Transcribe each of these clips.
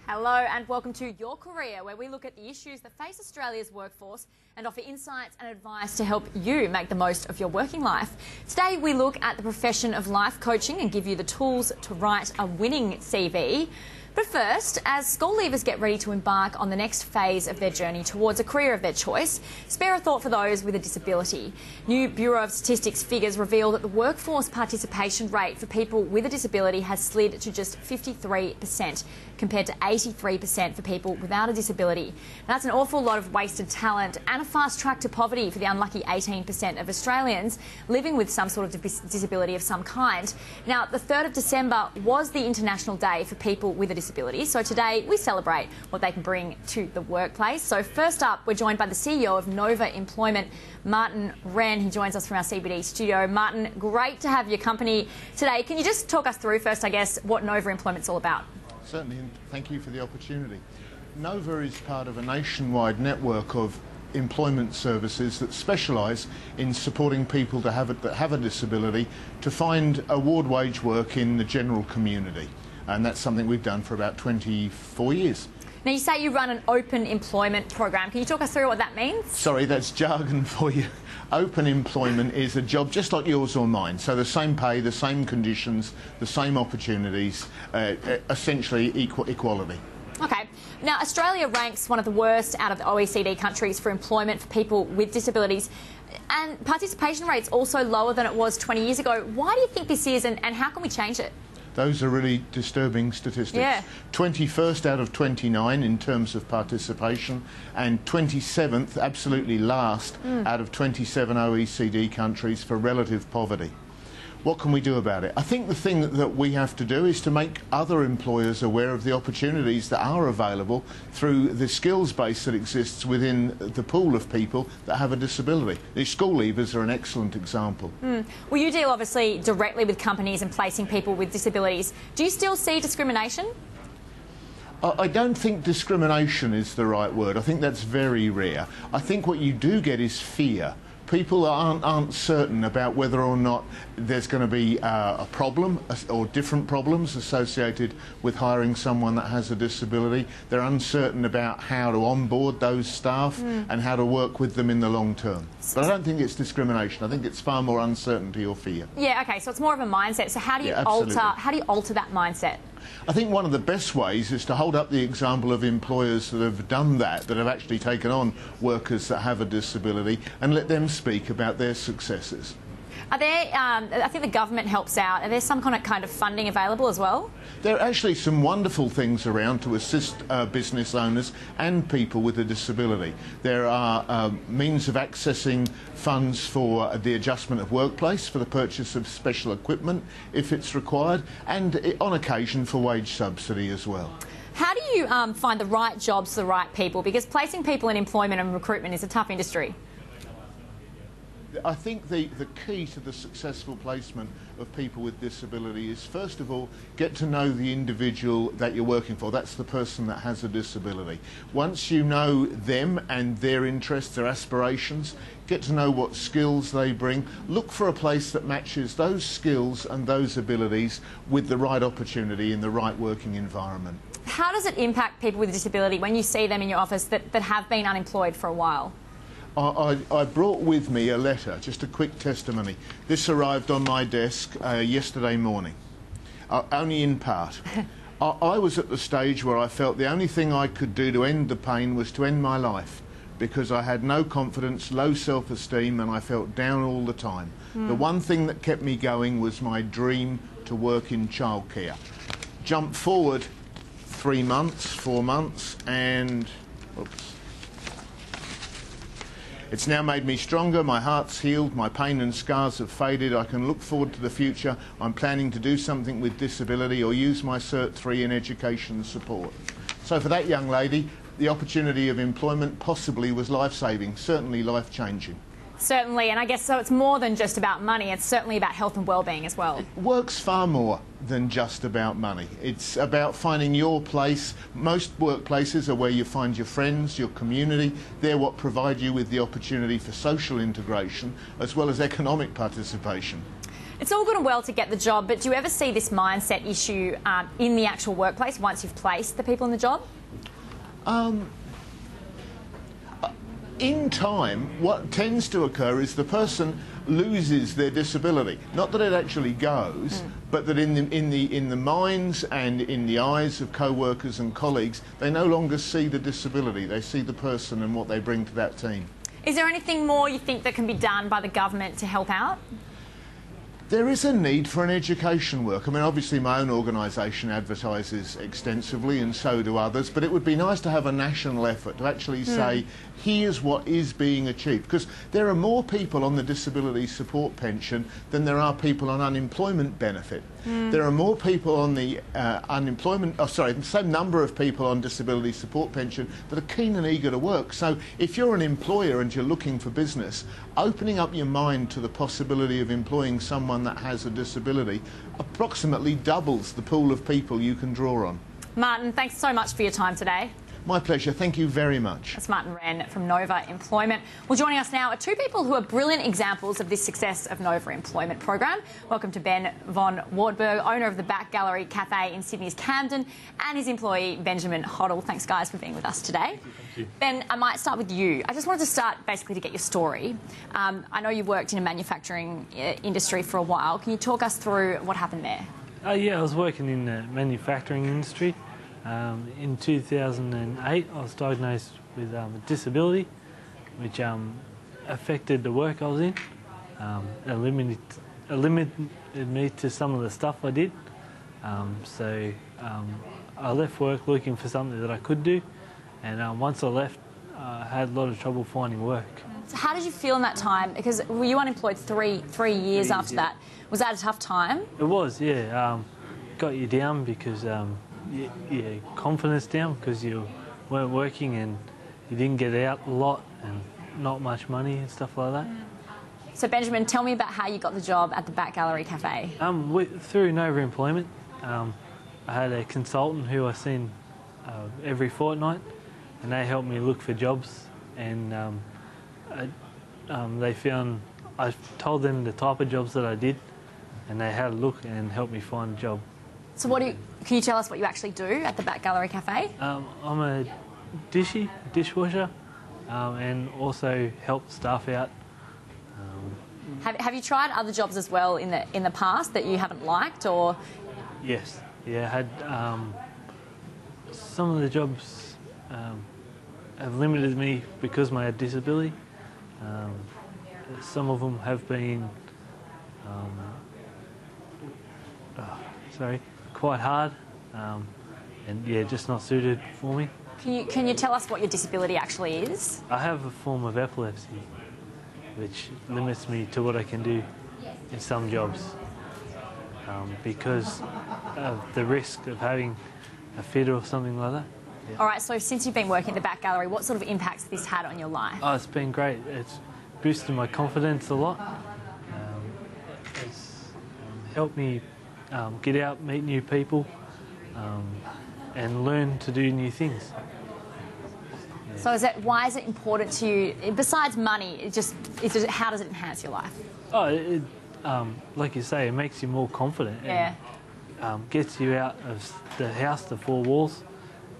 Hello and welcome to Your Career, where we look at the issues that face Australia's workforce and offer insights and advice to help you make the most of your working life. Today we look at the profession of life coaching and give you the tools to write a winning CV. But first, as school leavers get ready to embark on the next phase of their journey towards a career of their choice, spare a thought for those with a disability. New Bureau of Statistics figures reveal that the workforce participation rate for people with a disability has slid to just 53%, compared to 83% for people without a disability. Now, that's an awful lot of wasted talent and a fast track to poverty for the unlucky 18% of Australians living with some sort of disability of some kind. Now, the 3rd of December was the International Day for people with a disability. So today we celebrate what they can bring to the workplace. So first up, we're joined by the CEO of Nova Employment, Martin Wren. He joins us from our CBD studio. Martin, great to have your company today. Can you just talk us through first, I guess, what Nova Employment's all about? Certainly, and thank you for the opportunity. Nova is part of a nationwide network of employment services that specialise in supporting people that have a disability to find award wage work in the general community. And that's something we've done for about 24 years. Now, you say you run an open employment program. Can you talk us through what that means? Sorry, that's jargon for you. Open employment is a job just like yours or mine. So the same pay, the same conditions, the same opportunities, essentially equality. Okay. Now, Australia ranks one of the worst out of the OECD countries for employment for people with disabilities. And participation rate's also lower than it was 20 years ago. Why do you think this is, and how can we change it? Those are really disturbing statistics. Yeah. 21st out of 29 in terms of participation, and 27th, absolutely last, out of 27 OECD countries for relative poverty. What can we do about it? I think the thing that we have to do is to make other employers aware of the opportunities that are available through the skills base that exists within the pool of people that have a disability. The school leavers are an excellent example. Well, you deal obviously directly with companies and placing people with disabilities. Do you still see discrimination? I don't think discrimination is the right word. I think that's very rare. I think what you do get is fear. People aren't certain about whether or not there's going to be a problem or different problems associated with hiring someone that has a disability. They're uncertain about how to onboard those staff and how to work with them in the long term. But I don't think it's discrimination. I think it's far more uncertainty or fear. Yeah, okay, so it's more of a mindset. So how do you alter that mindset? I think one of the best ways is to hold up the example of employers that have done that have actually taken on workers that have a disability, and let them speak about their successes. Are there, I think the government helps out. Are there some kind of funding available as well? There are actually some wonderful things around to assist business owners and people with a disability. There are means of accessing funds for the adjustment of workplace, for the purchase of special equipment if it's required, and on occasion for wage subsidy as well. How do you find the right jobs for the right people? Because placing people in employment and recruitment is a tough industry. I think the key to the successful placement of people with disability is, first of all, get to know the individual that you're working for. That's the person that has a disability. Once you know them and their interests, their aspirations, get to know what skills they bring, look for a place that matches those skills and those abilities with the right opportunity in the right working environment. How does it impact people with a disability when you see them in your office that have been unemployed for a while? I brought with me a letter, just a quick testimony. This arrived on my desk yesterday morning, only in part. I was at the stage where I felt the only thing I could do to end the pain was to end my life, because I had no confidence, low self-esteem, and I felt down all the time. The one thing that kept me going was my dream to work in childcare. Jump forward 3 months, 4 months, and oops. It's now made me stronger, my heart's healed, my pain and scars have faded, I can look forward to the future. I'm planning to do something with disability or use my Cert 3 in education support. So for that young lady, the opportunity of employment possibly was life-saving, certainly life-changing. Certainly, and I guess so it's more than just about money, it's certainly about health and well-being as well. Work's far more than just about money. It's about finding your place. Most workplaces are where you find your friends, your community. They're what provide you with the opportunity for social integration as well as economic participation. It's all good and well to get the job, but do you ever see this mindset issue in the actual workplace once you've placed the people in the job? In time, what tends to occur is the person loses their disability. Not that it actually goes, but that in the minds and in the eyes of co-workers and colleagues, they no longer see the disability. They see the person and what they bring to that team. Is there anything more you think that can be done by the government to help out? There is a need for an education work. I mean, obviously my own organisation advertises extensively and so do others, but it would be nice to have a national effort to actually say, here's what is being achieved. Because there are more people on the disability support pension than there are people on unemployment benefit. There are more people on the the same number of people on disability support pension that are keen and eager to work. So if you're an employer and you're looking for business, opening up your mind to the possibility of employing someone that has a disability approximately doubles the pool of people you can draw on. Martin, thanks so much for your time today. My pleasure. Thank you very much. That's Martin Wren from Nova Employment. Well, joining us now are two people who are brilliant examples of the success of Nova Employment Program. Welcome to Ben von Wartburg, owner of the Back Gallery Cafe in Sydney's Camden, and his employee, Benjamin Hoddle. Thanks, guys, for being with us today. Thank you. Ben, I might start with you. I just wanted to start basically to get your story. I know you've worked in a manufacturing industry for a while. Can you talk us through what happened there? Yeah, I was working in the manufacturing industry. In 2008, I was diagnosed with a disability, which affected the work I was in. It limited me to some of the stuff I did. So I left work looking for something that I could do, and once I left, I had a lot of trouble finding work. So how did you feel in that time? Because were you unemployed three years after that? Was that a tough time? It was, yeah. Got you down because your confidence down because you weren't working and you didn't get out a lot and not much money and stuff like that. So Benjamin, tell me about how you got the job at the Back Gallery Cafe. Through Nova Employment, I had a consultant who I seen every fortnight, and they helped me look for jobs. And they found, I told them the type of jobs that I did, and they had a look and helped me find a job. So can you tell us what you actually do at the Back Gallery Cafe? I'm a dishwasher, and also help staff out. Have you tried other jobs as well in the past that you haven't liked, or? Yes, yeah, I had some of the jobs have limited me because of my disability. Some of them have been quite hard, and yeah, just not suited for me. Can you tell us what your disability actually is? I have a form of epilepsy, which limits me to what I can do in some jobs, because of the risk of having a fit or something like that. Yeah. All right, so since you've been working at the Back Gallery, what sort of impacts has this had on your life? Oh, it's been great. It's boosted my confidence a lot. It's helped me get out, meet new people, and learn to do new things. Yeah. So why is it important to you, besides money, how does it enhance your life? Oh, like you say, it makes you more confident. Yeah. And, gets you out of the house, the four walls.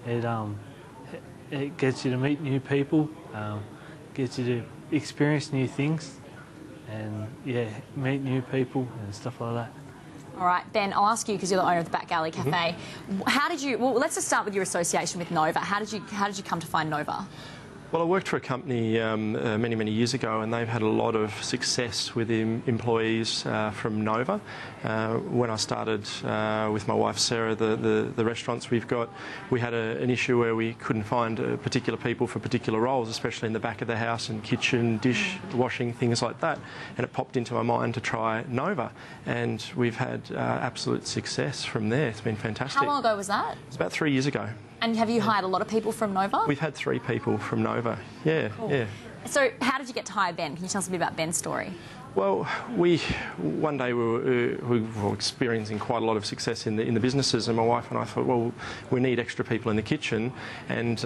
It gets you to meet new people, gets you to experience new things, and yeah, meet new people and stuff like that. All right, Ben, I'll ask you, because you're the owner of the Back Gallery Cafe. How did you? Well, let's just start with your association with Nova. How did you come to find Nova? Well, I worked for a company many years ago, and they've had a lot of success with employees from Nova. When I started with my wife Sarah, the restaurants we've got, we had an issue where we couldn't find particular people for particular roles, especially in the back of the house and kitchen, dish washing, things like that. And it popped into my mind to try Nova, and we've had absolute success from there. It's been fantastic. How long ago was that? It's about 3 years ago. And have you hired a lot of people from Nova? We've had 3 people from Nova, yeah, cool. Yeah. So how did you get to hire Ben? Can you tell us a bit about Ben's story? Well, one day we were experiencing quite a lot of success in the businesses, and my wife and I thought, well, we need extra people in the kitchen, and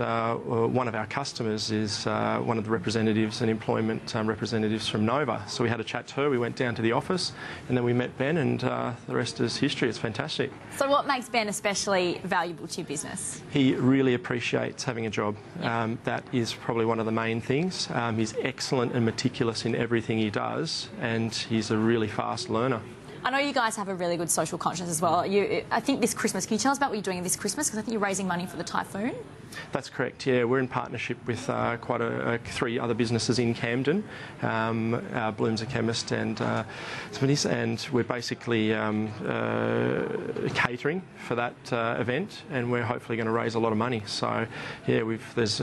one of our customers is one of the representatives and employment representatives from Nova. So we had a chat to her. We went down to the office, and then we met Ben, and the rest is history. It's fantastic. So what makes Ben especially valuable to your business? He really appreciates having a job. That is probably one of the main things. He's excellent and meticulous in everything he does, and he's a really fast learner. I know you guys have a really good social conscience as well. I think this Christmas, can you tell us about what you're doing this Christmas? Because I think you're raising money for the typhoon. That's correct, yeah. We're in partnership with quite 3 other businesses in Camden, Bloom's a chemist and Smitty's, and we're basically catering for that event, and we're hopefully going to raise a lot of money. So, yeah, there's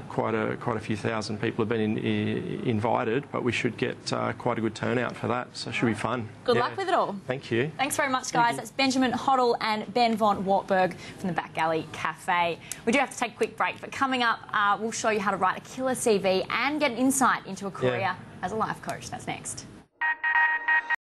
quite a few thousand people have been invited, but we should get quite a good turnout for that, so it should be fun. Good luck with it all. Thank you. Thanks very much, guys. That's Benjamin Hoddle and Ben von Wartburg from the Back Alley Cafe. We do have to take a quick break, but coming up, we'll show you how to write a killer CV and get an insight into a career as a life coach. That's next.